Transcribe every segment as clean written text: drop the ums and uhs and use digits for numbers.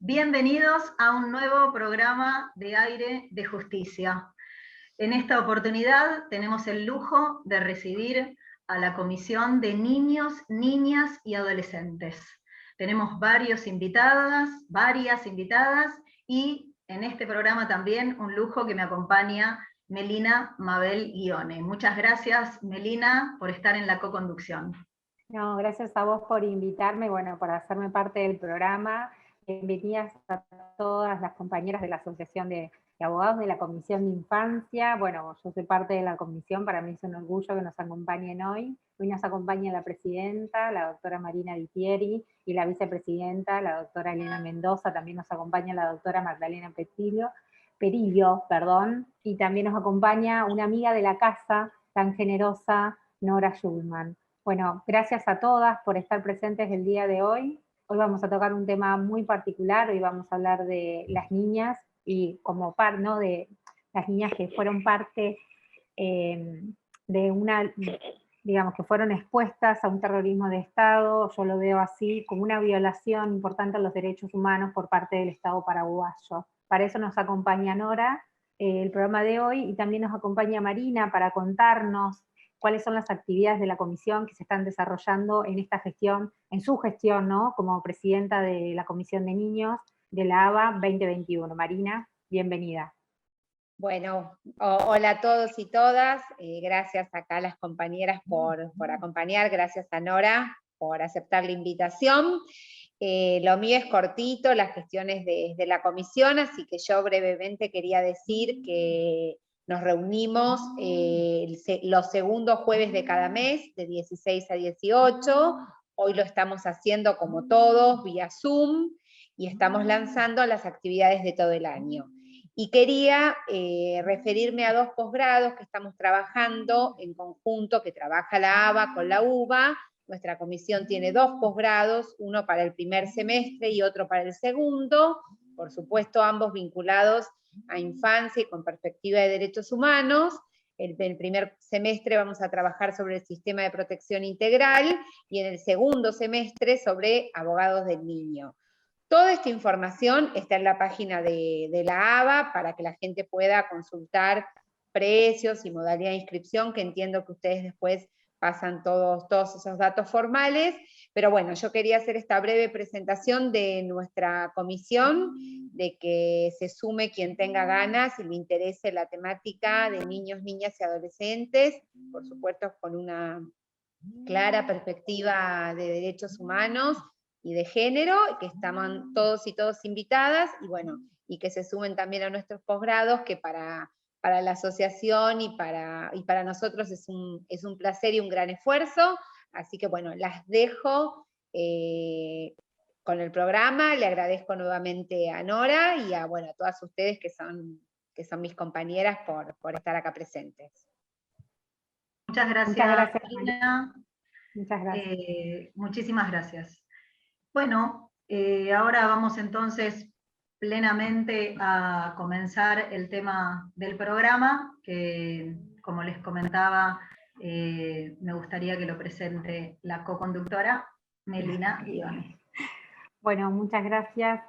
Bienvenidos a un nuevo programa de Aire de Justicia. En esta oportunidad tenemos el lujo de recibir a la Comisión de Niños, Niñas y Adolescentes. Tenemos varias invitadas, y en este programa también un lujo que me acompaña Melina Mabel Guione. Muchas gracias, Melina, por estar en la co-conducción. No, gracias a vos por invitarme, bueno, por hacerme parte del programa. Bienvenidas a todas las compañeras de la Asociación de Abogados de la Comisión de Infancia. Bueno, yo soy parte de la comisión, para mí es un orgullo que nos acompañen hoy. Hoy nos acompaña la presidenta, la doctora Marina Vitieri, y la vicepresidenta, la doctora Elena Mendoza. También nos acompaña la doctora Magdalena Perillo, y también nos acompaña una amiga de la casa tan generosa, Nora Schulman. Bueno, gracias a todas por estar presentes el día de hoy. Hoy vamos a tocar un tema muy particular, hoy vamos a hablar de las niñas y como ¿no? de las niñas que fueron parte de una, digamos, que fueron expuestas a un terrorismo de Estado. Yo lo veo así, como una violación importante a los derechos humanos por parte del Estado paraguayo. Para eso nos acompaña Nora, el programa de hoy, y también nos acompaña Marina para contarnos cuáles son las actividades de la comisión que se están desarrollando en esta gestión, en su gestión, ¿no? Como presidenta de la Comisión de Niños de la ABA 2021. Marina, bienvenida. Bueno, hola a todos y todas, gracias acá a las compañeras por acompañar, gracias a Nora por aceptar la invitación. Lo mío es cortito, las gestiones de la comisión, así que yo brevemente quería decir que nos reunimos los segundos jueves de cada mes, de 16 a 18, hoy lo estamos haciendo como todos, vía Zoom, y estamos lanzando las actividades de todo el año. Y quería referirme a dos posgrados que estamos trabajando en conjunto, que trabaja la ABA con la UBA. Nuestra comisión tiene dos posgrados, uno para el primer semestre y otro para el segundo, por supuesto ambos vinculados a infancia y con perspectiva de derechos humanos. El primer semestre vamos a trabajar sobre el sistema de protección integral y en el segundo semestre sobre abogados del niño. Toda esta información está en la página de la ABA para que la gente pueda consultar precios y modalidad de inscripción, que entiendo que ustedes después pasan todos esos datos formales, pero bueno, yo quería hacer esta breve presentación de nuestra comisión, de que se sume quien tenga ganas y le interese la temática de niños, niñas y adolescentes, por supuesto con una clara perspectiva de derechos humanos y de género, que estamos todos y todas invitadas, y bueno, y que se sumen también a nuestros posgrados, que para la asociación y para nosotros es un placer y un gran esfuerzo, así que bueno, las dejo con el programa. Le agradezco nuevamente a Nora y a todas ustedes que son mis compañeras por estar acá presentes. Muchas gracias, Marina. Muchas gracias. Muchísimas gracias. Bueno, ahora vamos entonces plenamente a comenzar el tema del programa, que como les comentaba, me gustaría que lo presente la co-conductora Melina Guione. Bueno, muchas gracias.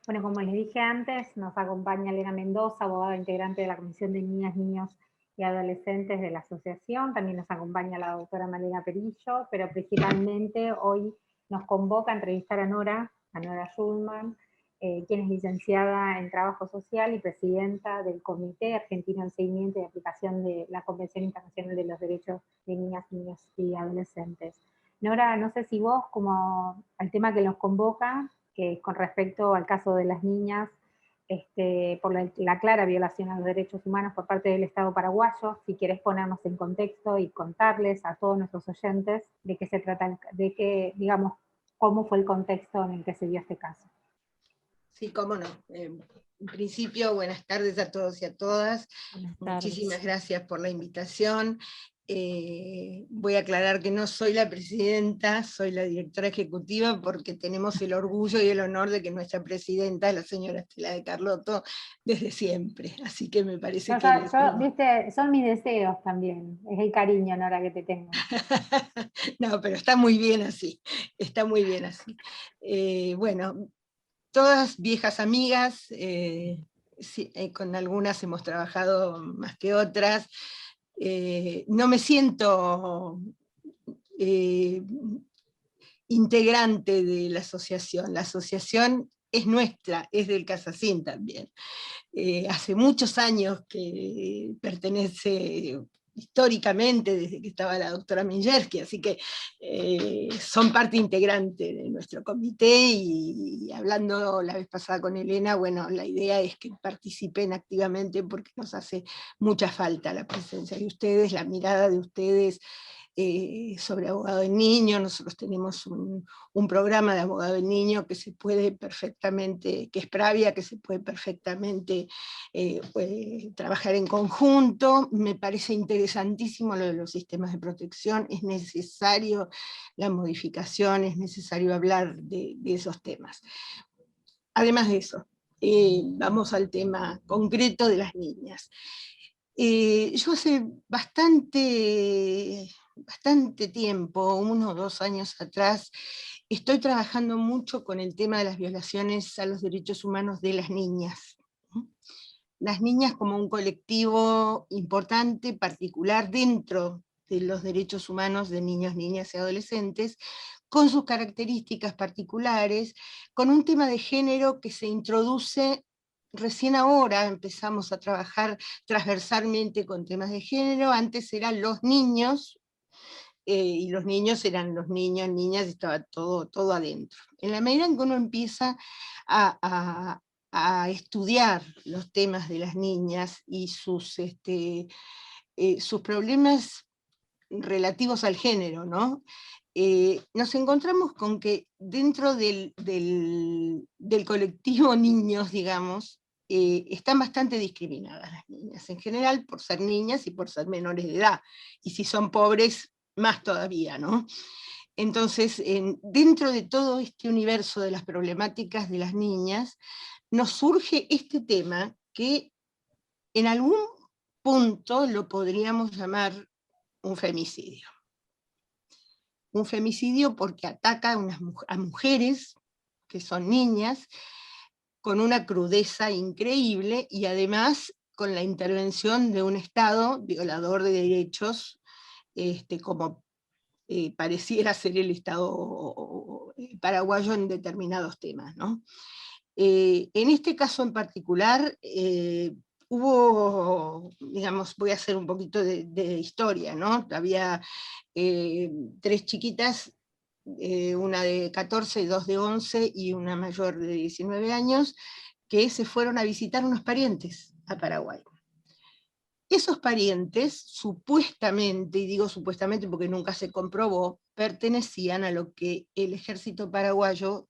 Bueno, como les dije antes, nos acompaña Elena Mendoza, abogada integrante de la Comisión de Niñas, Niños y Adolescentes de la asociación. También nos acompaña la doctora Magdalena Perillo, pero principalmente hoy nos convoca a entrevistar a Nora Schulman, quien es licenciada en Trabajo Social y presidenta del Comité Argentino de Seguimiento y Aplicación de la Convención Internacional de los Derechos de Niñas, Niños y Adolescentes. Nora, no sé si vos, como al tema que nos convoca, que es con respecto al caso de las niñas, por la clara violación a los derechos humanos por parte del Estado paraguayo, si querés ponernos en contexto y contarles a todos nuestros oyentes de qué se trata, de qué, digamos, cómo fue el contexto en el que se dio este caso. Sí, cómo no. En principio, buenas tardes a todos y a todas. Muchísimas gracias por la invitación. Voy a aclarar que no soy la presidenta, soy la directora ejecutiva, porque tenemos el orgullo y el honor de que nuestra presidenta es la señora Estela de Carlotto desde siempre, así que me parece viste, son mis deseos también, es el cariño, Nora, que te tengo. No, pero está muy bien así, está muy bien así. Bueno, todas viejas amigas, con algunas hemos trabajado más que otras. No me siento integrante de la asociación es nuestra, es del Casacín también. Hace muchos años que pertenece históricamente, desde que estaba la doctora Minjersky, así que son parte integrante de nuestro comité, y hablando la vez pasada con Elena, bueno, la idea es que participen activamente porque nos hace mucha falta la presencia de ustedes, la mirada de ustedes, sobre abogado del niño. Nosotros tenemos un programa de abogado del niño que se puede perfectamente, que es Pravia, que se puede perfectamente trabajar en conjunto. Me parece interesantísimo lo de los sistemas de protección, es necesario la modificación, es necesario hablar de esos temas. Además de eso, vamos al tema concreto de las niñas. Yo hace bastante tiempo, 1 o 2 años atrás, estoy trabajando mucho con el tema de las violaciones a los derechos humanos de las niñas. Las niñas como un colectivo importante, particular dentro de los derechos humanos de niños, niñas y adolescentes, con sus características particulares, con un tema de género que se introduce recién ahora. Empezamos a trabajar transversalmente con temas de género. Antes eran los niños, y los niños eran los niños, niñas, y estaba todo adentro. En la medida en que uno empieza a estudiar los temas de las niñas y sus problemas relativos al género, ¿no? Nos encontramos con que dentro del colectivo niños, digamos, están bastante discriminadas las niñas, en general por ser niñas y por ser menores de edad, y si son pobres, más todavía, ¿no? Entonces, dentro de todo este universo de las problemáticas de las niñas, nos surge este tema que en algún punto lo podríamos llamar un femicidio. Un femicidio porque ataca a mujeres que son niñas con una crudeza increíble, y además con la intervención de un Estado violador de derechos, como pareciera ser el Estado paraguayo en determinados temas, ¿no? En este caso en particular, hubo, digamos, voy a hacer un poquito de historia, ¿no? Había 3 chiquitas, una de 14, 2 de 11 y una mayor de 19 años, que se fueron a visitar unos parientes a Paraguay. Esos parientes, supuestamente, y digo supuestamente porque nunca se comprobó, pertenecían a lo que el ejército paraguayo,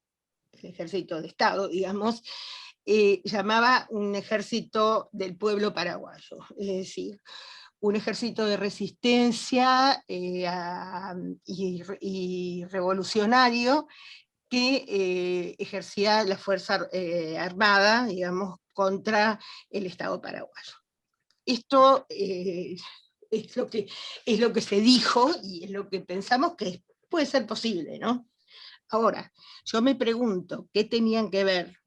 el ejército de Estado, digamos, llamaba un ejército del pueblo paraguayo, es decir, un ejército de resistencia y revolucionario que ejercía la fuerza armada, digamos, contra el Estado paraguayo. Esto es lo que se dijo, y es lo que pensamos que puede ser posible, ¿no? Ahora, yo me pregunto, ¿qué tenían que ver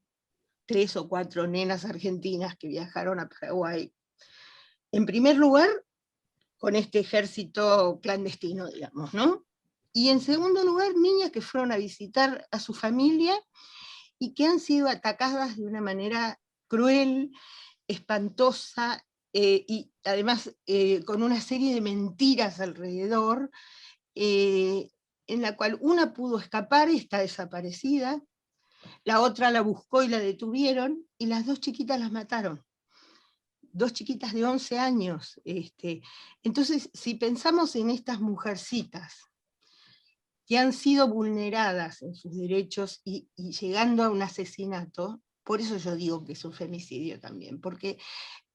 3 o 4 nenas argentinas que viajaron a Paraguay? En primer lugar, con este ejército clandestino, digamos, ¿no? Y en segundo lugar, niñas que fueron a visitar a su familia y que han sido atacadas de una manera cruel, espantosa, y además con una serie de mentiras alrededor, en la cual una pudo escapar y está desaparecida, la otra la buscó y la detuvieron, y las 2 chiquitas las mataron. 2 chiquitas de 11 años. Entonces, si pensamos en estas mujercitas que han sido vulneradas en sus derechos y llegando a un asesinato, por eso yo digo que es un femicidio también, porque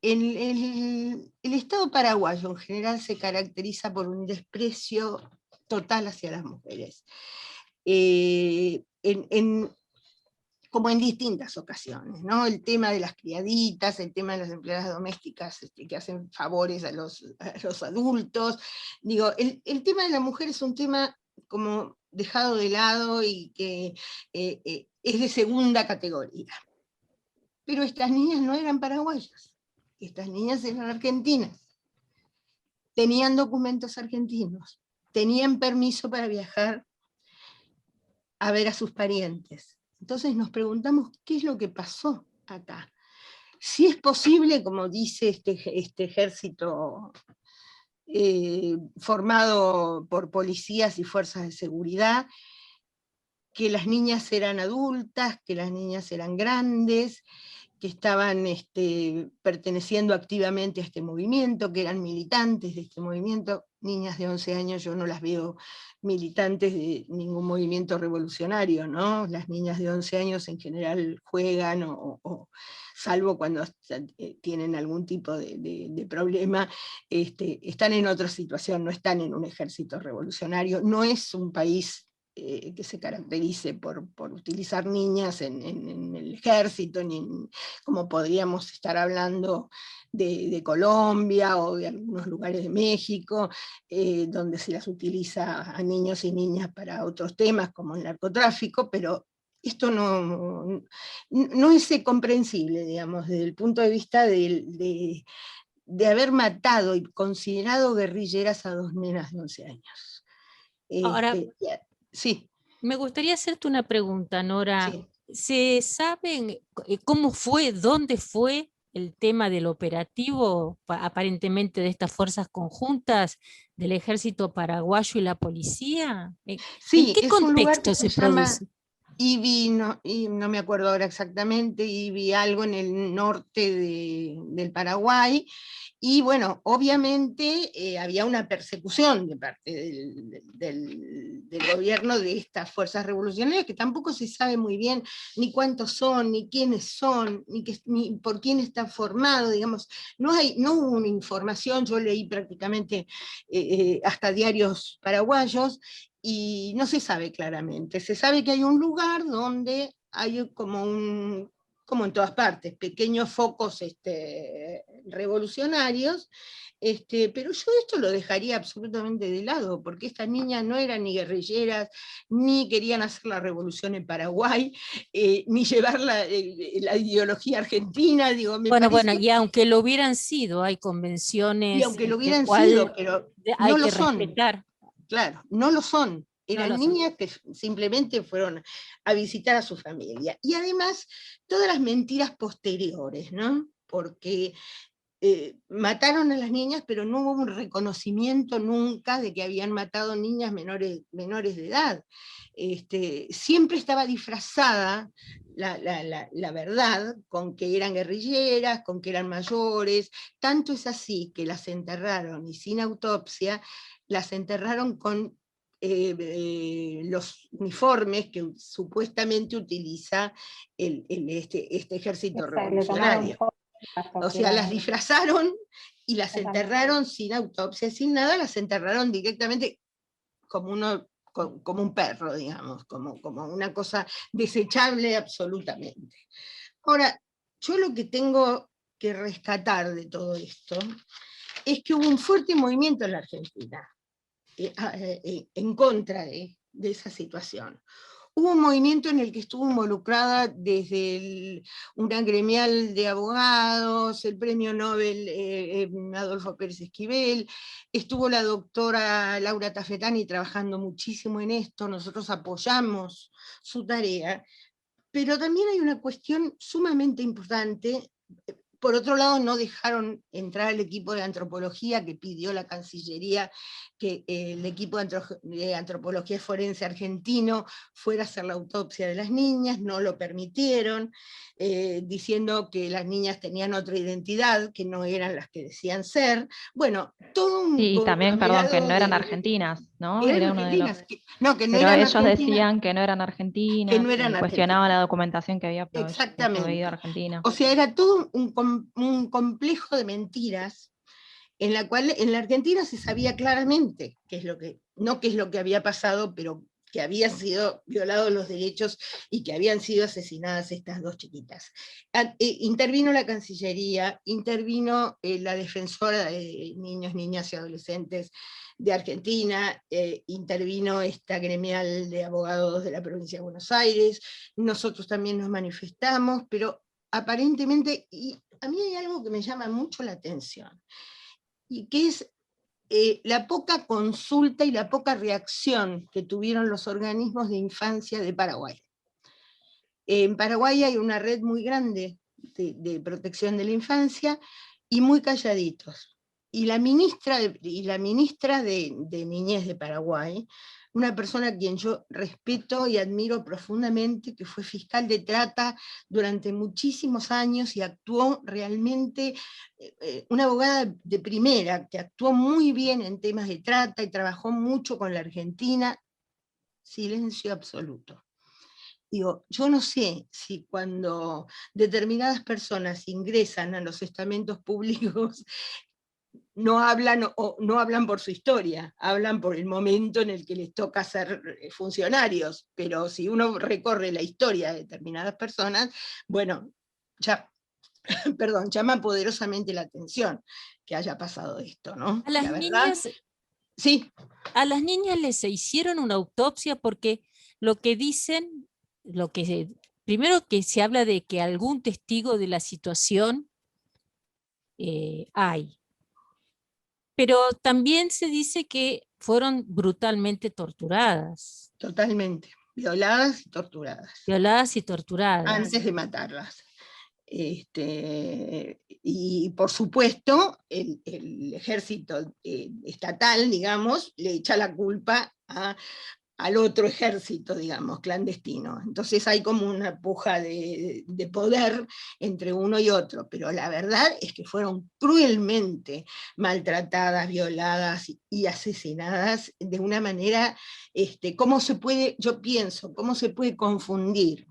el Estado paraguayo en general se caracteriza por un desprecio total hacia las mujeres. Como en distintas ocasiones, ¿no? El tema de las criaditas, el tema de las empleadas domésticas que hacen favores a los adultos. Digo, el tema de la mujer es un tema como dejado de lado y que es de segunda categoría. Pero estas niñas no eran paraguayas, estas niñas eran argentinas, tenían documentos argentinos, tenían permiso para viajar a ver a sus parientes. Entonces nos preguntamos qué es lo que pasó acá. Si es posible, como dice este ejército formado por policías y fuerzas de seguridad, que las niñas eran adultas, que las niñas eran grandes, que estaban perteneciendo activamente a este movimiento, que eran militantes de este movimiento. Niñas de 11 años yo no las veo militantes de ningún movimiento revolucionario, ¿no? Las niñas de 11 años en general juegan, o salvo cuando tienen algún tipo de problema, están en otra situación, no están en un ejército revolucionario. No es un país que se caracterice por utilizar niñas en el ejército, como podríamos estar hablando de Colombia o de algunos lugares de México, donde se las utiliza a niños y niñas para otros temas como el narcotráfico, pero esto no es comprensible, digamos, desde el punto de vista de haber matado y considerado guerrilleras a 2 nenas de 11 años. Ahora, Sí. me gustaría hacerte una pregunta, Nora. Sí. ¿Se saben cómo fue, dónde fue el tema del operativo, aparentemente de estas fuerzas conjuntas del ejército paraguayo y la policía? Sí, ¿En qué es un lugar contexto que se se llama produce? Ibi, no me acuerdo ahora exactamente, Ibi algo en el norte del Paraguay, y bueno, obviamente había una persecución de parte del gobierno de estas fuerzas revolucionarias, que tampoco se sabe muy bien ni cuántos son, ni quiénes son, ni por quién está formado, digamos, no hubo una información. Yo leí prácticamente hasta diarios paraguayos, y no se sabe claramente. Se sabe que hay un lugar donde hay como en todas partes, pequeños focos revolucionarios, pero yo esto lo dejaría absolutamente de lado, porque estas niñas no eran ni guerrilleras, ni querían hacer la revolución en Paraguay, ni llevar la ideología argentina, digo, me Bueno, parece, y aunque lo hubieran sido, hay y convenciones aunque lo de hubieran sido, cual pero hay no lo que son. respetar. Claro, no lo son. No Eran lo son. niñas que simplemente fueron a visitar a su familia. Y además, todas las mentiras posteriores, ¿no? Porque mataron a las niñas, pero no hubo un reconocimiento nunca de que habían matado niñas menores de edad. Siempre estaba disfrazada la verdad con que eran guerrilleras, con que eran mayores. Tanto es así que las enterraron, y sin autopsia, las enterraron con los uniformes que supuestamente utiliza este ejército Le tomaron revolucionario. fotos. O sea, las disfrazaron y las enterraron sin autopsia, sin nada, las enterraron directamente como un perro, digamos, como una cosa desechable absolutamente. Ahora, yo lo que tengo que rescatar de todo esto es que hubo un fuerte movimiento en la Argentina en contra de esa situación. Hubo un movimiento en el que estuvo involucrada desde una gremial de abogados, el premio Nobel Adolfo Pérez Esquivel, estuvo la doctora Laura Tafetani trabajando muchísimo en esto, nosotros apoyamos su tarea, pero también hay una cuestión sumamente importante. Por otro lado, no dejaron entrar al equipo de antropología que pidió la Cancillería que el equipo de antropología forense argentino fuera a hacer la autopsia de las niñas, no lo permitieron, diciendo que las niñas tenían otra identidad, que no eran las que decían ser. Bueno, todo un Y también, perdón, que no eran de, argentinas, ¿no? eran Era uno de los... argentinas, que no Pero eran ellos argentinas, decían que no eran que argentinas, no eran cuestionaban la argentinas. documentación que había proveído Exactamente. Argentina. O sea, era todo un complejo de mentiras en la cual en la Argentina se sabía claramente qué es lo que, no qué es lo que había pasado, pero que habían sido violados los derechos y que habían sido asesinadas estas dos chiquitas. Intervino la Cancillería, intervino la Defensora de Niños, Niñas y Adolescentes de Argentina, intervino esta gremial de abogados de la provincia de Buenos Aires, nosotros también nos manifestamos, pero aparentemente, y a mí hay algo que me llama mucho la atención, y que es la poca consulta y la poca reacción que tuvieron los organismos de infancia de Paraguay. En Paraguay hay una red muy grande de protección de la infancia y muy calladitos. Y la ministra de Niñez de Paraguay, una persona a quien yo respeto y admiro profundamente, que fue fiscal de trata durante muchísimos años y actuó realmente, una abogada de primera, que actuó muy bien en temas de trata y trabajó mucho con la Argentina, silencio absoluto. Digo, yo no sé si cuando determinadas personas ingresan a los estamentos públicos no hablan por su historia, hablan por el momento en el que les toca ser funcionarios, pero si uno recorre la historia de determinadas personas, bueno, ya, perdón, llama poderosamente la atención que haya pasado esto, ¿no? A las La verdad, niñas, sí. a las niñas les hicieron una autopsia porque lo que dicen, primero que se habla de que algún testigo de la situación hay. Pero también se dice que fueron brutalmente torturadas. Totalmente, violadas y torturadas. Violadas y torturadas. Antes de matarlas. Y por supuesto, el ejército estatal, digamos, le echa la culpa al otro ejército, digamos, clandestino. Entonces hay como una puja de poder entre uno y otro, pero la verdad es que fueron cruelmente maltratadas, violadas y asesinadas de una manera, ¿cómo se puede, yo pienso, cómo se puede confundir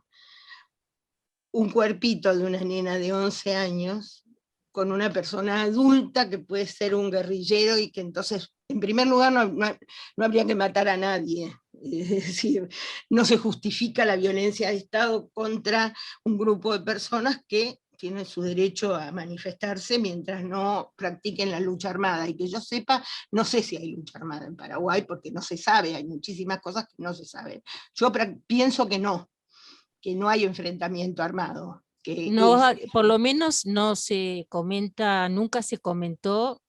un cuerpito de una nena de 11 años con una persona adulta que puede ser un guerrillero y que entonces, en primer lugar, no habría que matar a nadie? Es decir, no se justifica la violencia de Estado contra un grupo de personas que tienen su derecho a manifestarse mientras no practiquen la lucha armada. Y que yo sepa, no sé si hay lucha armada en Paraguay, porque no se sabe, hay muchísimas cosas que no se saben. Yo pienso que no hay enfrentamiento armado. No, por lo menos no se comenta, nunca se comentó,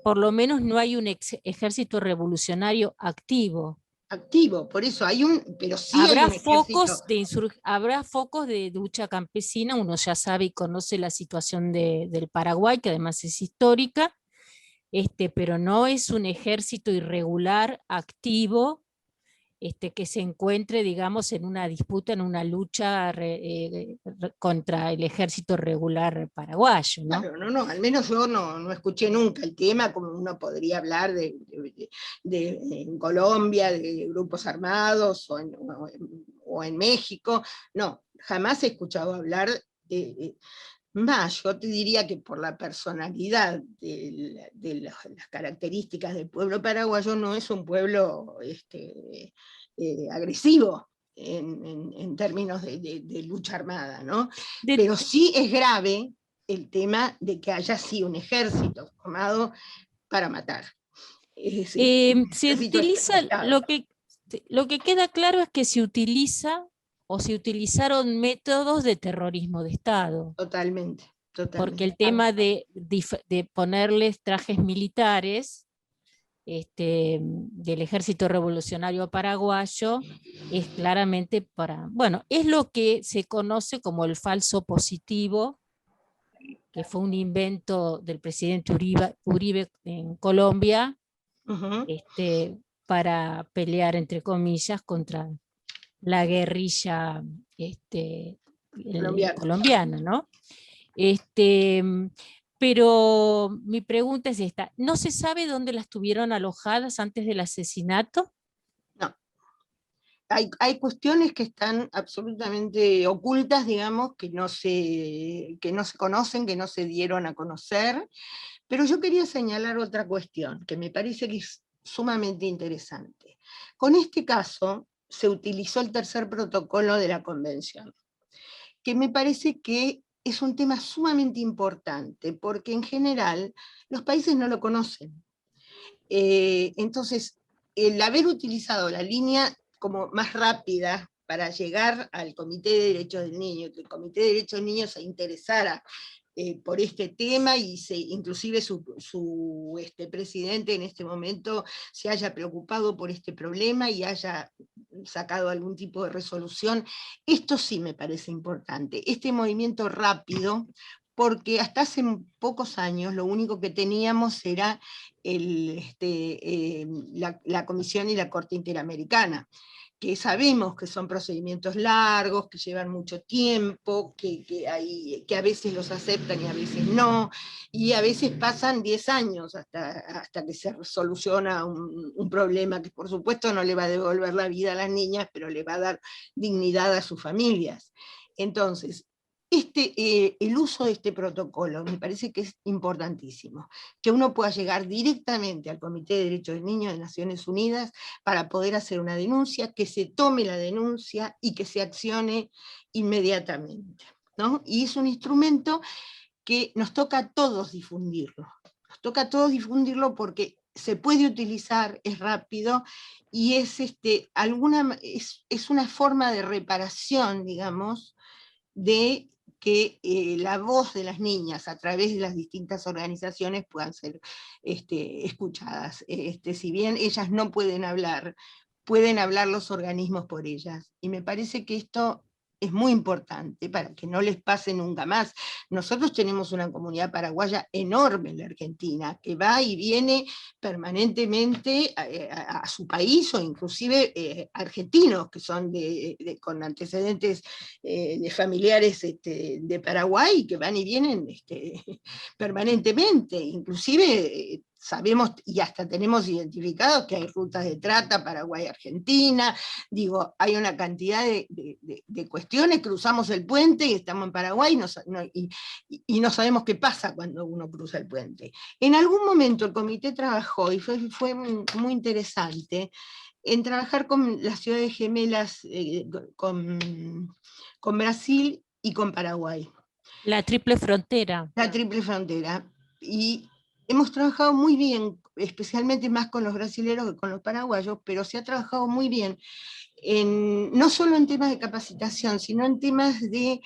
por lo menos no hay un ejército revolucionario activo. Activo, por eso hay pero sí habrá hay un habrá focos de lucha campesina, uno ya sabe y conoce la situación del Paraguay, que además es histórica, pero no es un ejército irregular activo, que se encuentre, digamos, en una disputa, en una lucha contra el ejército regular paraguayo, ¿no? Claro, no, al menos yo no escuché nunca el tema, como uno podría hablar en Colombia, de grupos armados, o en México. No, jamás he escuchado hablar más. Yo te diría que por la personalidad de las características del pueblo paraguayo, no es un pueblo agresivo en términos de lucha armada, ¿no? Pero sí es grave el tema de que haya sí un ejército formado para matar. Se utiliza, lo que queda claro es que se utiliza o se utilizaron métodos de terrorismo de Estado. Totalmente. Porque el tema de ponerles trajes militares del Ejército Revolucionario Paraguayo es claramente es lo que se conoce como el falso positivo, que fue un invento del presidente Uribe en Colombia, para pelear, entre comillas, contra la guerrilla colombiana, ¿no? Pero mi pregunta es esta, ¿no se sabe dónde las tuvieron alojadas antes del asesinato? No. Hay cuestiones que están absolutamente ocultas, digamos, que no se conocen, que no se dieron a conocer, pero yo quería señalar otra cuestión que me parece que es sumamente interesante. Con este caso, se utilizó el tercer protocolo de la Convención, que me parece que es un tema sumamente importante, porque en general los países no lo conocen. Entonces, el haber utilizado la línea como más rápida para llegar al Comité de Derechos del Niño, que el Comité de Derechos del Niño se interesara por este tema, y inclusive su presidente en este momento se haya preocupado por este problema y haya sacado algún tipo de resolución. Esto sí me parece importante, este movimiento rápido, porque hasta hace pocos años lo único que teníamos era la Comisión y la Corte Interamericana, que sabemos que son procedimientos largos, que llevan mucho tiempo, que a veces los aceptan y a veces no, y a veces pasan 10 años hasta que se soluciona un problema que por supuesto no le va a devolver la vida a las niñas, pero le va a dar dignidad a sus familias. Entonces, el uso de este protocolo me parece que es importantísimo, que uno pueda llegar directamente al Comité de Derechos del Niño de Naciones Unidas para poder hacer una denuncia, que se tome la denuncia y que se accione inmediatamente, ¿no? Y es un instrumento que nos toca a todos difundirlo. Nos toca a todos difundirlo porque se puede utilizar, es rápido, y es una forma de reparación, digamos, de que la voz de las niñas a través de las distintas organizaciones puedan ser escuchadas. Si bien ellas no pueden hablar los organismos por ellas. Y me parece que esto es muy importante para que no les pase nunca más. Nosotros tenemos una comunidad paraguaya enorme en la Argentina, que va y viene permanentemente a su país, o inclusive argentinos que son con antecedentes de familiares de Paraguay, que van y vienen permanentemente. Inclusive sabemos y hasta tenemos identificado que hay rutas de trata Paraguay-Argentina, digo, hay una cantidad de cuestiones, cruzamos el puente y estamos en Paraguay y no sabemos qué pasa cuando uno cruza el puente. En algún momento el comité trabajó, y fue muy interesante, en trabajar con las ciudades gemelas, con Brasil y con Paraguay. La triple frontera. La triple frontera. Y hemos trabajado muy bien, especialmente más con los brasileños que con los paraguayos, pero se ha trabajado muy bien, no solo en temas de capacitación, sino en temas de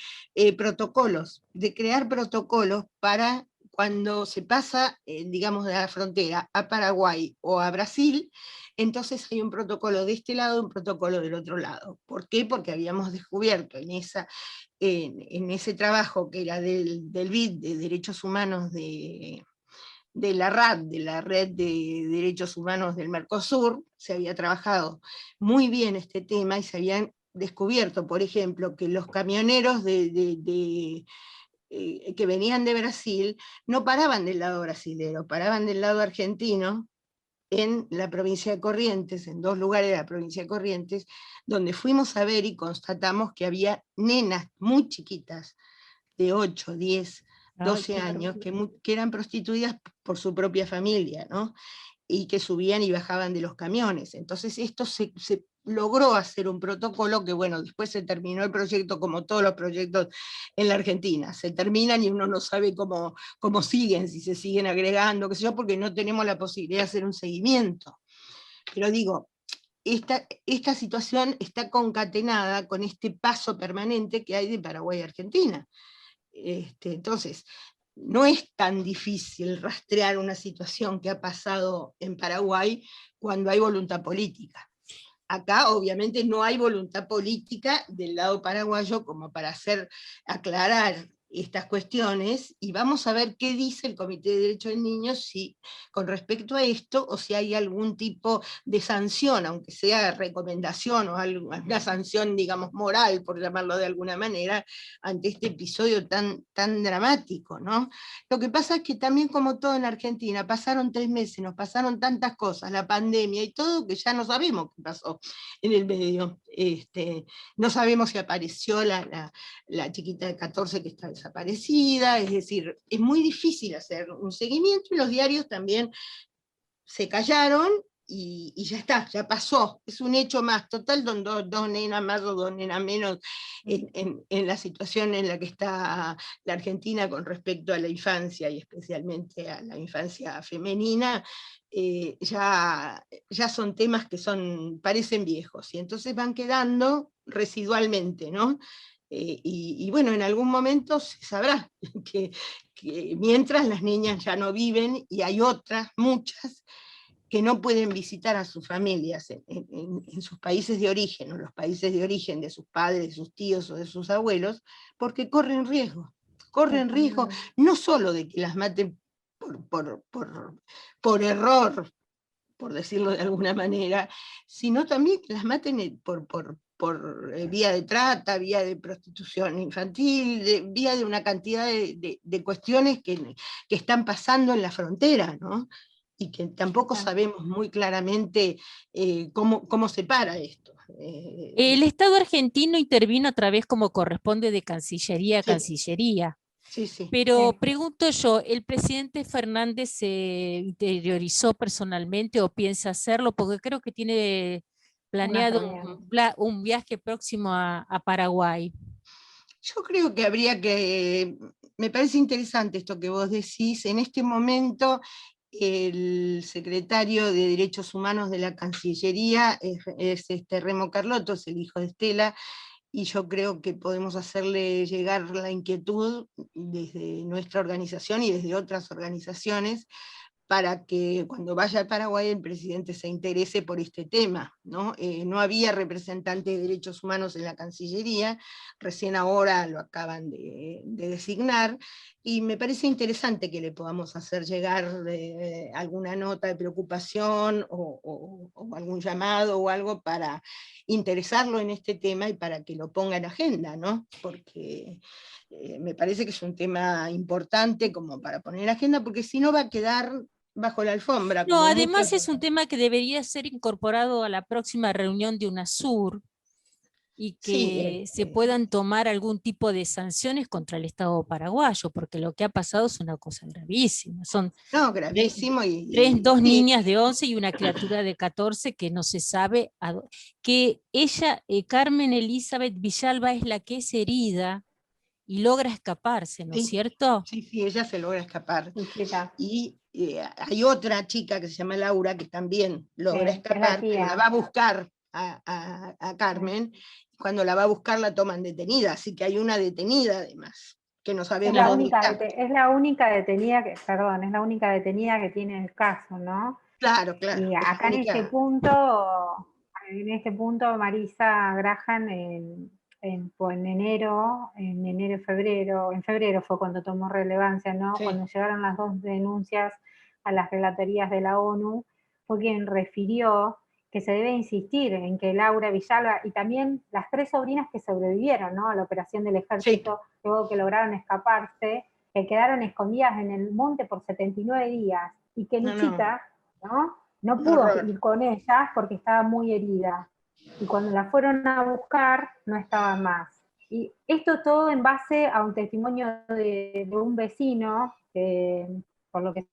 protocolos, de crear protocolos para cuando se pasa, digamos, de la frontera a Paraguay o a Brasil, entonces hay un protocolo de este lado, un protocolo del otro lado. ¿Por qué? Porque habíamos descubierto en ese trabajo que era del BID, de Derechos Humanos de la RAD, de la Red de Derechos Humanos del Mercosur, se había trabajado muy bien este tema y se habían descubierto, por ejemplo, que los camioneros que venían de Brasil no paraban del lado brasilero, paraban del lado argentino, en la provincia de Corrientes, en 2 lugares de la provincia de Corrientes, donde fuimos a ver y constatamos que había nenas muy chiquitas, de 8, 10, 12 años, que eran prostituidas por su propia familia, ¿no? Y que subían y bajaban de los camiones. Entonces esto se logró hacer un protocolo que, bueno, después se terminó el proyecto, como todos los proyectos en la Argentina, se terminan y uno no sabe cómo siguen, si se siguen agregando, qué sé yo, porque no tenemos la posibilidad de hacer un seguimiento. Pero digo, esta situación está concatenada con este paso permanente que hay de Paraguay a Argentina. Entonces, no es tan difícil rastrear una situación que ha pasado en Paraguay cuando hay voluntad política. Acá obviamente no hay voluntad política del lado paraguayo como para aclarar estas cuestiones, y vamos a ver qué dice el Comité de Derechos del Niño con respecto a esto, o si hay algún tipo de sanción, aunque sea recomendación o alguna sanción, digamos, moral, por llamarlo de alguna manera, ante este episodio tan dramático, ¿no? Lo que pasa es que también, como todo en Argentina, pasaron 3 meses, nos pasaron tantas cosas, la pandemia y todo, que ya no sabemos qué pasó en el medio. No sabemos si apareció la chiquita de 14 que está desaparecida, es decir, es muy difícil hacer un seguimiento, y los diarios también se callaron y ya está, ya pasó, es un hecho más, total, dos nenas más o dos nenas menos en la situación en la que está la Argentina con respecto a la infancia, y especialmente a la infancia femenina, ya son temas que parecen viejos, y entonces van quedando residualmente, ¿no? Y bueno, en algún momento se sabrá que mientras las niñas ya no viven, y hay otras, muchas, que no pueden visitar a sus familias en sus países de origen, o los países de origen de sus padres, de sus tíos o de sus abuelos, porque corren riesgo no solo de que las maten por error, por decirlo de alguna manera, sino también que las maten por vía de trata, vía de prostitución infantil, vía de una cantidad de cuestiones que están pasando en la frontera, ¿no? Y que tampoco sabemos muy claramente cómo se para esto. El Estado argentino intervino a través, como corresponde, de Cancillería a Sí. Cancillería. Sí, sí. Pero pregunto yo, ¿el presidente Fernández se interiorizó personalmente o piensa hacerlo? Porque creo que tiene planeado un viaje próximo a Paraguay. Yo creo que me parece interesante esto que vos decís. En este momento el secretario de Derechos Humanos de la Cancillería es Remo Carlotto, es el hijo de Estela, y yo creo que podemos hacerle llegar la inquietud desde nuestra organización y desde otras organizaciones, para que cuando vaya al Paraguay el presidente se interese por este tema, ¿no? No había representante de derechos humanos en la Cancillería, recién ahora lo acaban de designar, y me parece interesante que le podamos hacer llegar alguna nota de preocupación o algún llamado o algo para interesarlo en este tema y para que lo ponga en agenda, ¿no? Porque me parece que es un tema importante como para poner en agenda, porque si no va a quedar bajo la alfombra. No, además es un tema que debería ser incorporado a la próxima reunión de UNASUR y que se puedan tomar algún tipo de sanciones contra el Estado paraguayo, porque lo que ha pasado es una cosa gravísima. Son gravísimo dos niñas de 11 y una criatura de 14 que no se sabe, que ella, Carmen Elizabeth Villalba, es la que es herida y logra escaparse, ¿no es cierto? Sí, ella se logra escapar. Y hay otra chica que se llama Laura que también logra escapar, pero la va a buscar a Carmen, y cuando la va a buscar la toman detenida, así que hay una detenida además, que no sabemos dónde está. Es la única detenida que tiene el caso, ¿no? Claro. Y acá en este punto Marisa Graham en enero, en febrero fue cuando tomó relevancia, ¿no? Sí. Cuando llegaron las 2 denuncias a las relatorías de la ONU, fue quien refirió que se debe insistir en que Laura Villalba y también las 3 sobrinas que sobrevivieron, ¿no?, a la operación del ejército, luego que lograron escaparse, que quedaron escondidas en el monte por 79 días, y que Luchita, no pudo ir con ellas porque estaba muy herida. Y cuando la fueron a buscar, no estaba más. Y esto todo en base a un testimonio de un vecino, por lo que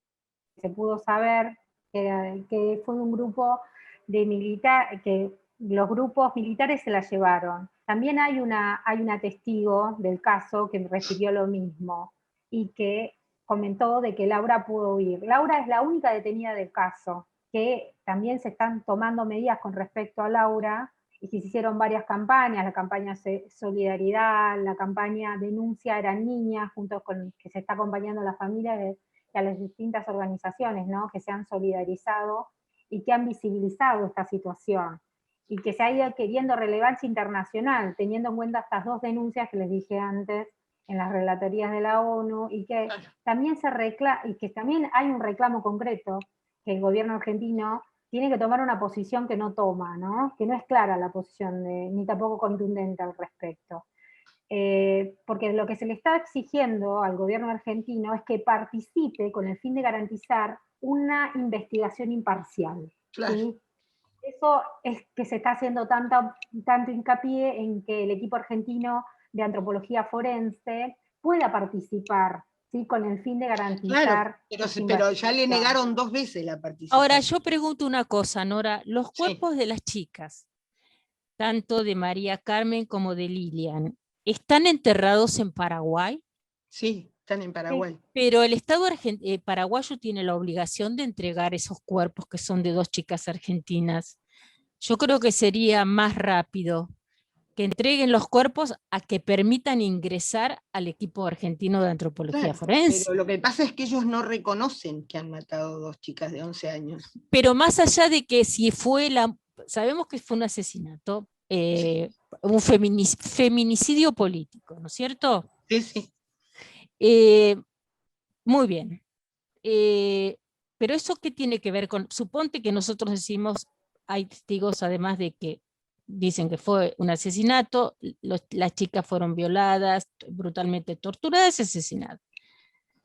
se pudo saber, que fue un grupo de militares, que los grupos militares se la llevaron. También hay una testigo del caso que refirió lo mismo y que comentó de que Laura pudo huir. Laura es la única detenida del caso, que también se están tomando medidas con respecto a Laura, y que se hicieron varias campañas, la campaña Solidaridad, la campaña Denuncia Eran Niñas, junto con que se está acompañando a las familias y a las distintas organizaciones, ¿no?, que se han solidarizado y que han visibilizado esta situación, y que se ha ido adquiriendo relevancia internacional, teniendo en cuenta estas 2 denuncias que les dije antes en las relatorías de la ONU, y que también también hay un reclamo concreto que el gobierno argentino tiene que tomar una posición que no toma, ¿no?, que no es clara la posición ni tampoco contundente al respecto. Porque lo que se le está exigiendo al gobierno argentino es que participe con el fin de garantizar una investigación imparcial. Claro. ¿Sí? Eso es que se está haciendo tanto hincapié en que el equipo argentino de antropología forense pueda participar ¿sí? Con el fin de garantizar... Claro, pero ya le negaron 2 veces la participación. Ahora, yo pregunto una cosa, Nora, los cuerpos de las chicas, tanto de María Carmen como de Lilian, ¿están enterrados en Paraguay? Sí, están en Paraguay. Sí. Pero el Estado paraguayo tiene la obligación de entregar esos cuerpos que son de 2 chicas argentinas. Yo creo que sería más rápido que entreguen los cuerpos a que permitan ingresar al equipo argentino de antropología forense. Pero lo que pasa es que ellos no reconocen que han matado 2 chicas de 11 años. Pero más allá de que si fue sabemos que fue un asesinato, un feminicidio político, ¿no es cierto? Sí, sí. Muy bien. Pero eso ¿qué tiene que ver con? Suponte que nosotros decimos, hay testigos además de que dicen que fue un asesinato, las chicas fueron violadas, brutalmente torturadas y asesinadas.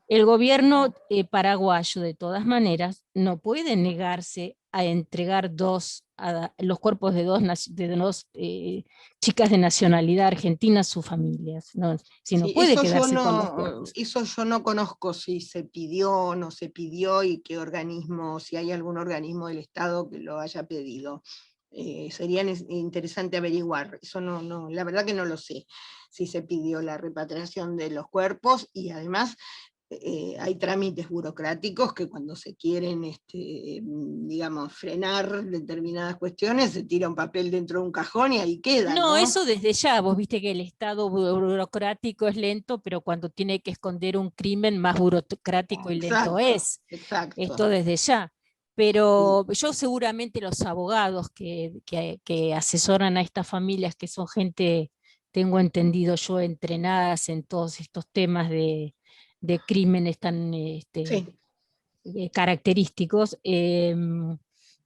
El gobierno paraguayo, de todas maneras, no puede negarse a entregar los cuerpos de dos chicas de nacionalidad argentina a sus familias, ¿no? Si no puede quedarse con los cuerpos. Eso yo no conozco si se pidió o no se pidió y qué organismo, si hay algún organismo del Estado que lo haya pedido. Sería interesante averiguar, eso no, la verdad que no lo sé, si se pidió la repatriación de los cuerpos, y además hay trámites burocráticos que cuando se quieren, digamos, frenar determinadas cuestiones, se tira un papel dentro de un cajón y ahí queda. No, eso desde ya, vos viste que el Estado burocrático es lento, pero cuando tiene que esconder un crimen, más burocrático y lento es. Exacto. Esto desde ya. Pero yo seguramente los abogados que asesoran a estas familias, que son gente, tengo entendido yo, entrenadas en todos estos temas de crímenes tan característicos,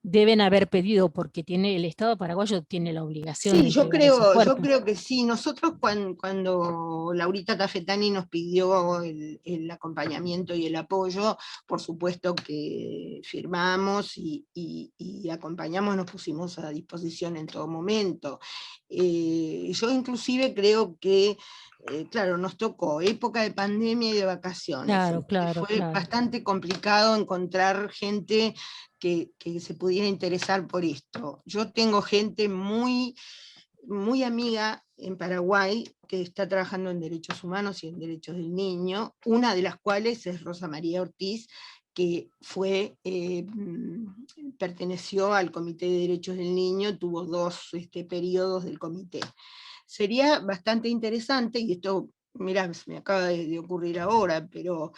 deben haber pedido, porque el Estado paraguayo tiene la obligación de entregar esos cuerpos. Yo creo que sí. Nosotros cuando Laurita Tafetani nos pidió el acompañamiento y el apoyo, por supuesto que firmamos y acompañamos, nos pusimos a disposición en todo momento. Yo inclusive creo que claro, nos tocó época de pandemia y de vacaciones. Fue bastante complicado encontrar gente que se pudiera interesar por esto. Yo tengo gente muy, muy amiga en Paraguay que está trabajando en derechos humanos y en derechos del niño, una de las cuales es Rosa María Ortiz, que perteneció al Comité de Derechos del Niño, tuvo 2 periodos del comité. Sería bastante interesante, y esto, mirá, me acaba de ocurrir ahora, pero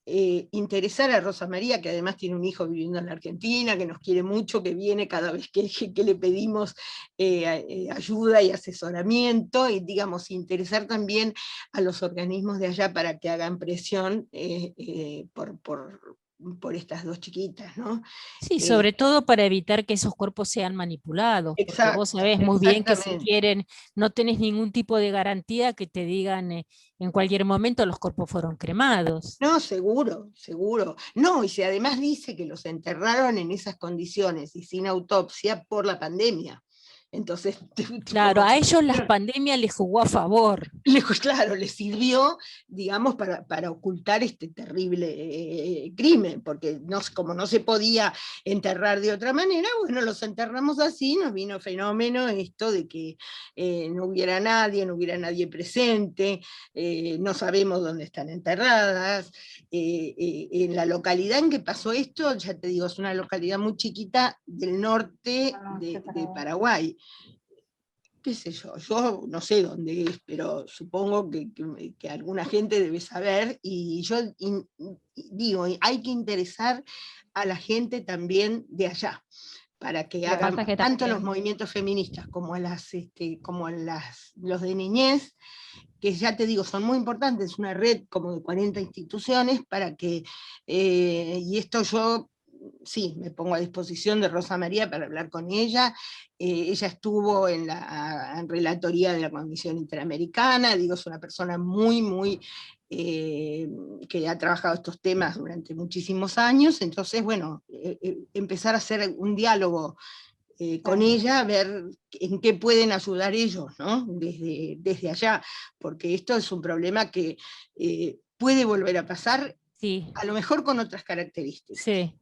interesar a Rosa María, que además tiene un hijo viviendo en la Argentina, que nos quiere mucho, que viene cada vez que le pedimos ayuda y asesoramiento, y digamos, interesar también a los organismos de allá para que hagan presión por estas 2 chiquitas, ¿no? Sí, sobre todo para evitar que esos cuerpos sean manipulados, porque vos sabés muy bien que si quieren, no tenés ningún tipo de garantía que te digan en cualquier momento los cuerpos fueron cremados. No, seguro, seguro. No, y si además dice que los enterraron en esas condiciones y sin autopsia por la pandemia. Entonces, claro, a ellos la pandemia les jugó a favor. Claro, les sirvió, digamos, para ocultar este terrible crimen, porque como no se podía enterrar de otra manera, bueno, los enterramos así, nos vino fenómeno esto de que no hubiera nadie presente, no sabemos dónde están enterradas. En la localidad en que pasó esto, ya te digo, es una localidad muy chiquita del norte de Paraguay. Qué sé yo no sé dónde es, pero supongo que alguna gente debe saber, y yo digo, hay que interesar a la gente también de allá, para que hagan tanto los movimientos feministas como los de niñez, que ya te digo, son muy importantes, una red como de 40 instituciones, para que, y esto yo sí, me pongo a disposición de Rosa María para hablar con ella. Ella estuvo en relatoría de la Comisión Interamericana, digo, es una persona muy, muy, que ha trabajado estos temas durante muchísimos años, entonces, bueno, empezar a hacer un diálogo con ella, a ver en qué pueden ayudar ellos, ¿no? Desde allá, porque esto es un problema que puede volver a pasar, Sí. a lo mejor con otras características. Sí.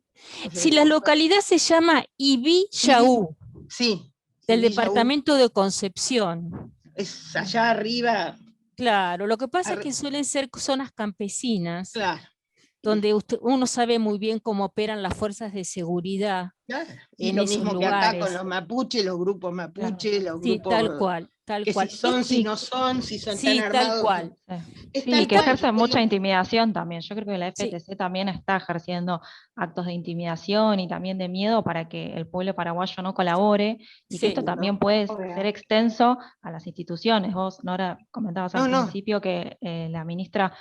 O sea, Si la localidad se llama Ibi-Yaú, sí, del Ibi-Yaú departamento de Concepción. es allá arriba. Claro, lo que pasa es que suelen ser zonas campesinas, Claro. donde uno sabe muy bien cómo operan las fuerzas de seguridad. Claro. Y En lo esos mismo lugares. que acá con los mapuches, los grupos mapuches, los Sí, grupos tal cual, tal que cual. si son, si no son, si son tan Sí, tal armados. cual. Es Sí, tal y que cual, ejercen mucha como- intimidación también. Yo creo que la Sí. FTC también está ejerciendo actos de intimidación y también de miedo para que el pueblo paraguayo no colabore, y que Sí. esto también puede ser extenso a las instituciones. Vos, Nora, comentabas al No. principio que la ministra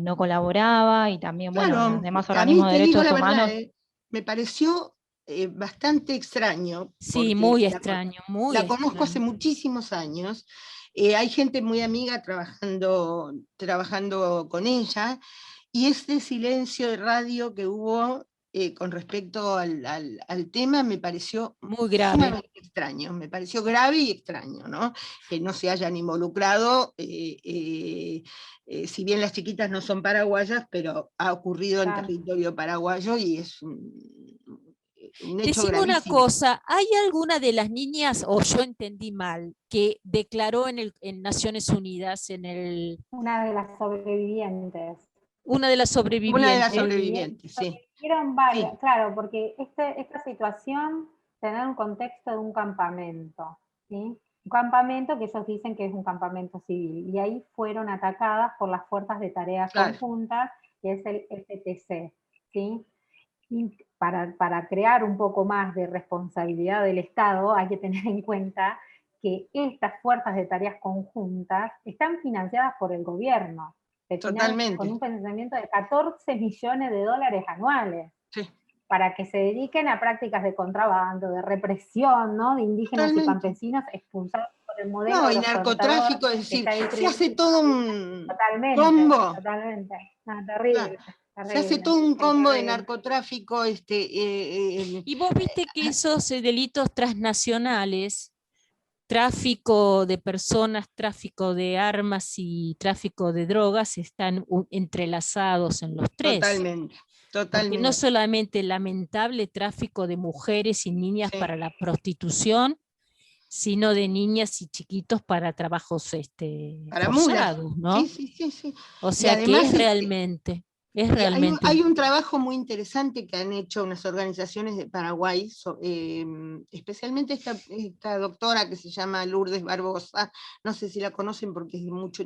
no colaboraba, y también, bueno, Claro, los demás a mí organismos de te digo derechos la humanos. verdad, me pareció bastante extraño, Sí, porque muy extraño, muy la conozco hace extraño. muchísimos años, hay gente muy amiga trabajando con ella, y este silencio de radio que hubo con respecto al tema me pareció Muy grave. sumamente extraño, me pareció grave y extraño, ¿no? Que no se hayan involucrado, si bien las chiquitas no son paraguayas, pero ha ocurrido en territorio paraguayo y es un hecho Decime una gravísimo. cosa, ¿hay alguna de las niñas, o yo entendí mal, que declaró en Naciones Unidas, Una de las sobrevivientes. una de las sobrevivientes? Una de las sobrevivientes, sí. Sobrevivieron varias, Sí. claro, porque esta situación tiene un contexto de un campamento, ¿sí? Un campamento que ellos dicen que es un campamento civil, y ahí fueron atacadas por las fuerzas de tareas conjuntas, que es el FTC, ¿sí? Y para crear un poco más de responsabilidad del Estado, hay que tener en cuenta que estas fuerzas de tareas conjuntas están financiadas por el gobierno, Totalmente. con un financiamiento de 14 millones de dólares anuales, sí, para que se dediquen a prácticas de contrabando, de represión, ¿no? De indígenas Totalmente. y campesinos expulsados por el modelo No, de y los narcotráfico, es decir, se hace todo un combo. Totalmente. No, terrible. Se hace todo un combo de narcotráfico. Y vos viste que esos delitos transnacionales, tráfico de personas, tráfico de armas y tráfico de drogas, están entrelazados en los tres. Totalmente, Porque totalmente. no solamente el lamentable tráfico de mujeres y niñas para la prostitución, sino de niñas y chiquitos para trabajos para forzados, mulas. ¿no? Sí. O sea, además, que es realmente... Hay un trabajo muy interesante que han hecho unas organizaciones de Paraguay, especialmente esta doctora que se llama Lourdes Barbosa, no sé si la conocen porque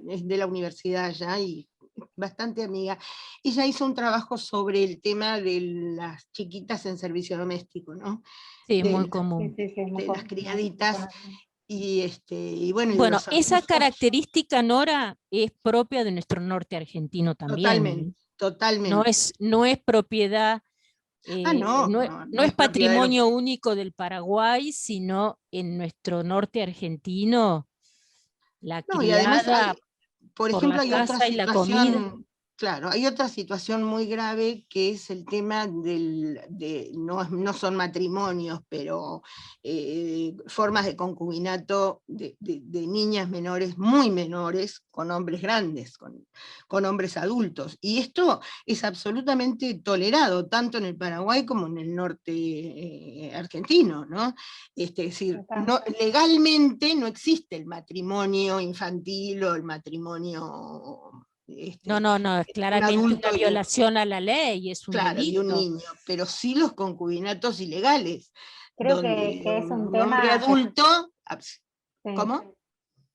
es de la universidad allá y bastante amiga. Ella hizo un trabajo sobre el tema de las chiquitas en servicio doméstico, ¿no? Sí, muy común. De las criaditas. Y bueno, bueno, esa característica, Nora, es propia de nuestro norte argentino también. Totalmente. No es propiedad, no es patrimonio único del Paraguay, sino en nuestro norte argentino, la criada, y además por ejemplo, hay otra situación, y la comida. Claro, hay otra situación muy grave que es el tema no son matrimonios, pero formas de concubinato de niñas menores, muy menores, con hombres grandes, con hombres adultos. Y esto es absolutamente tolerado, tanto en el Paraguay como en el norte argentino, ¿no? Es decir, legalmente no existe el matrimonio infantil o el matrimonio... No, es claramente una violación a la ley, es un delito. Y un niño, pero sí los concubinatos ilegales. Creo que es un tema... hombre adulto... ¿Cómo?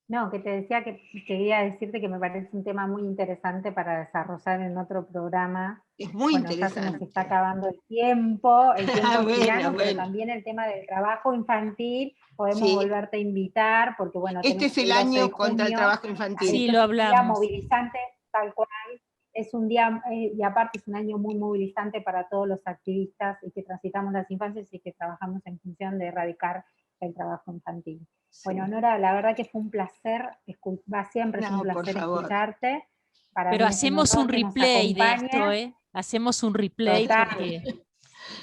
No, que te decía que quería decirte que me parece un tema muy interesante para desarrollar en otro programa. Es muy interesante. Ya se nos está acabando el tiempo tirano, pero también el tema del trabajo infantil, podemos volverte a invitar, porque bueno... Este es el año contra el trabajo infantil. Sí, lo hablamos. Movilizante, tal cual. Es un día, y aparte es un año muy movilizante para todos los activistas y que transitamos las infancias y que trabajamos en función de erradicar el trabajo infantil. Sí. Bueno, Nora, la verdad que fue un placer, siempre es un placer escucharte. Pero hacemos un replay de esto, ¿eh? Hacemos un replay porque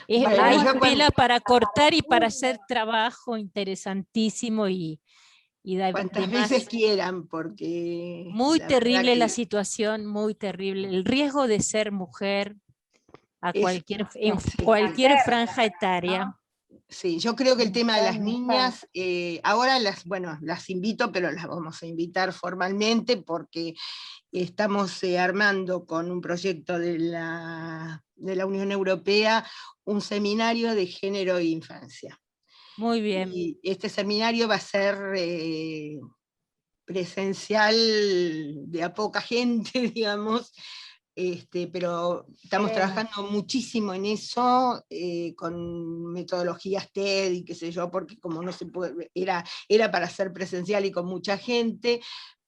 hay tela para cortar y para hacer trabajo interesantísimo y y de Cuantas demás. veces quieran, porque... Muy la terrible verdad la que situación, muy terrible. El riesgo de ser mujer a es- en sí. cualquier franja etaria. Sí, yo creo que el tema de las Mujer, niñas, ahora las invito, pero las vamos a invitar formalmente porque estamos armando con un proyecto de la Unión Europea un seminario de género e infancia. Muy bien. Y este seminario va a ser presencial, de a poca gente, digamos, pero estamos trabajando muchísimo en eso, con metodologías TED y qué sé yo, porque como no se puede, era para ser presencial y con mucha gente,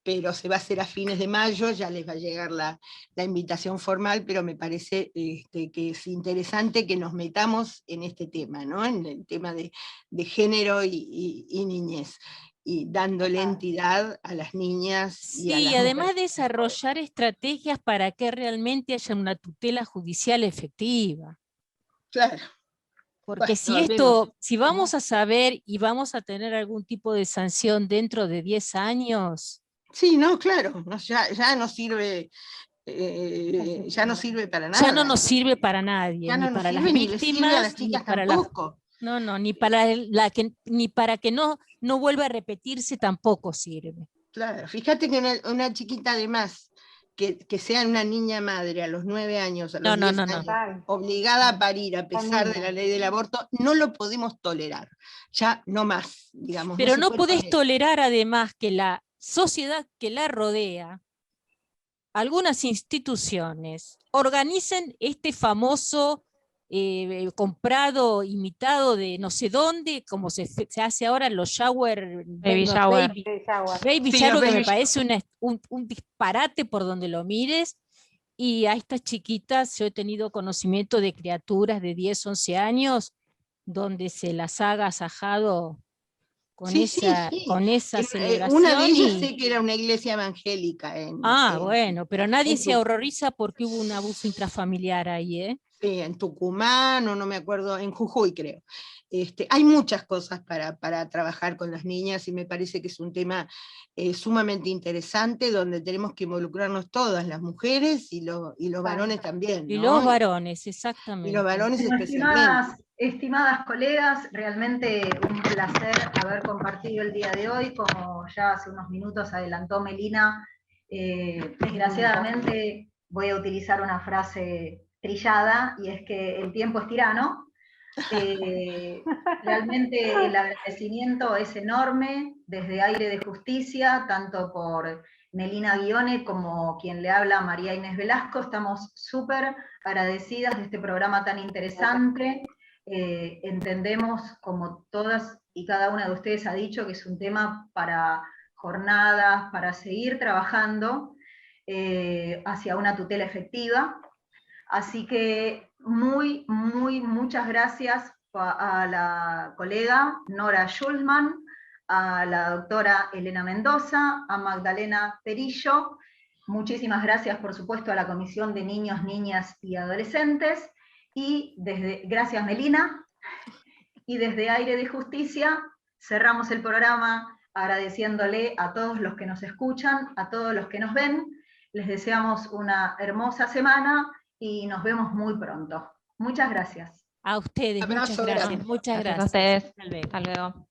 pero se va a hacer a fines de mayo, ya les va a llegar la invitación formal, pero me parece que es interesante que nos metamos en este tema, ¿no? En el tema de género y niñez, y dándole entidad a las niñas y a Sí, las además mujeres. desarrollar estrategias para que realmente haya una tutela judicial efectiva. Claro. Porque Bueno, si vamos a saber y vamos a tener algún tipo de sanción dentro de 10 años. Sí, no, claro, ya no sirve, ya no sirve para nada. Ya no nos sirve para nadie, Ya ni no nos para las sirve, ni le sirve a las víctimas, ni chicas para las... tampoco. No, ni para ni para que no vuelva a repetirse tampoco sirve. Claro, fíjate que una chiquita de más, que sea una niña madre a los 9 años, a los 10 años, obligada a parir a pesar de la ley del aborto, no lo podemos tolerar. Ya no más, digamos. Pero no puede podés tolerar además que la sociedad que la rodea, algunas instituciones, organicen este famoso comprado, imitado de no sé dónde, como se hace ahora los shower, Baby los shower. baby Sí, shower, los que me baby parece un disparate por donde lo mires. Y a estas chiquitas yo he tenido conocimiento de criaturas de 10, 11 años donde se las ha agasajado con sí, con esa una de celebración. ellas sé que era una iglesia evangélica. Bueno, pero nadie se Tucumán. horroriza porque hubo un abuso intrafamiliar ahí, ¿eh? Sí, en Tucumán, o no me acuerdo, en Jujuy creo. Hay muchas cosas para trabajar con las niñas y me parece que es un tema sumamente interesante donde tenemos que involucrarnos todas, las mujeres y los varones también, Y ¿no? los varones, exactamente. Y los varones Bueno, especialmente. estimadas colegas, realmente un placer haber compartido el día de hoy, como ya hace unos minutos adelantó Melina. Desgraciadamente voy a utilizar una frase trillada, y es que el tiempo es tirano. Realmente el agradecimiento es enorme desde Aire de Justicia, tanto por Melina Guione como quien le habla, María Inés Velasco. Estamos súper agradecidas de este programa tan interesante. Entendemos, como todas y cada una de ustedes ha dicho, que es un tema para jornadas, para seguir trabajando hacia una tutela efectiva. Así que muchas gracias a la colega Nora Schulman, a la doctora Elena Mendoza, a Magdalena Perillo. Muchísimas gracias, por supuesto, a la Comisión de Niños, Niñas y Adolescentes. Y gracias, Melina. Y desde Aire de Justicia cerramos el programa agradeciéndole a todos los que nos escuchan, a todos los que nos ven. Les deseamos una hermosa semana y nos vemos muy pronto. Muchas gracias. A ustedes, muchas gracias. Muchas gracias. A ustedes. Hasta luego. Hasta luego.